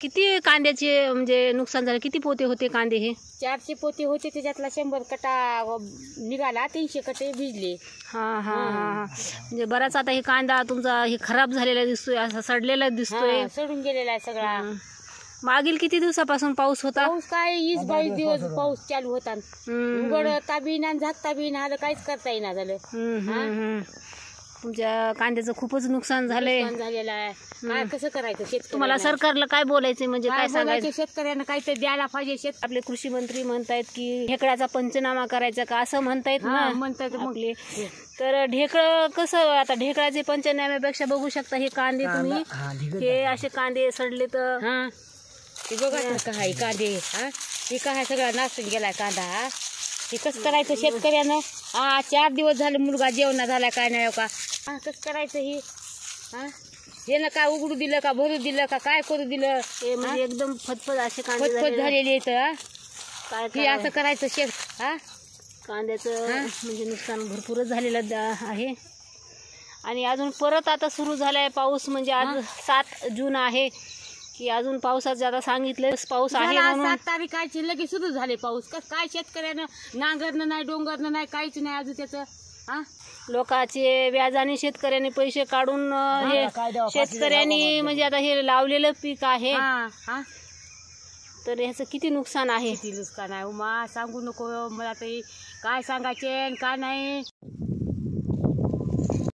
किती कांद्याचे म्हणजे नुकसान झालं? किती पोते होते कांदे हे? 400 पोते होते, त्याच्यातला 100 कटा निघाला, 300 कटे भिजले. हा हा हा. म्हणजे बराच आता हे कांदा तुमचा हे खराब झालेला दिसतोय, असा सडलेला दिसतोय. सडून गेलेला आहे सगळा. मागील किती दिवसापासून पाऊस होता? पाऊस काय 20-22 दिवस पाऊस चालू होता. उघडता बी ना झाकता बी ना, काहीच करता येईना झालं. तुमच्या कांद्याचं खूपच नुकसान झालंय. झालेलं आहे. काय कसं करायचं शेतकरी? तुम्हाला सरकारला काय बोलायचंय, म्हणजे काय सांगायचं? शेतकऱ्यांना काहीतरी द्यायला पाहिजे. आपले कृषी मंत्री म्हणतायत की ढेकळाचा पंचनामा करायचा का, असं म्हणतायत ना म्हणतात आपले. तर ढेकळ कसं, आता ढेकळाचे पंचनाम्यापेक्षा बघू शकता हे कांदे तुम्ही, हे असे कांदे सडले तर ते बघा काय कांदे. हे काय सगळा नासून गेलाय कांदा. हे कसं करायचं शेतकऱ्यानं? 4 दिवस झाले मुलगा जेवणा झालाय, काय नाही का. कसं करायचं ही? हे ना काय उघडू दिलं का, भरू दिलं का, काय करू दिलं? हे म्हणजे एकदम फतफत असे कांदे फतफत झालेले इथं. काय हे असं करायचं कांद्याचं म्हणजे नुकसान भरपूरच झालेलं आहे. आणि अजून परत आता सुरू झालाय पाऊस. म्हणजे आज 7 जून आहे की अजून पावसाचं आता सांगितलं पाऊस आहे म्हणून. 7 तारीखाची लगेच सुरू झाले पाऊस. काय शेतकऱ्यानं नांगरणं नाही, डोंगरनं नाही, काहीच नाही अजून त्याचं. लोकांचे व्याजाने शेतकऱ्यांनी पैसे काढून हे शेतकऱ्यांनी म्हणजे आता हे लावलेलं पीक आहे, तर ह्याचं किती नुकसान आहे. किती नुकसान आहे उमा, सांगू नको मला. ते काय सांगायचे काय नाही.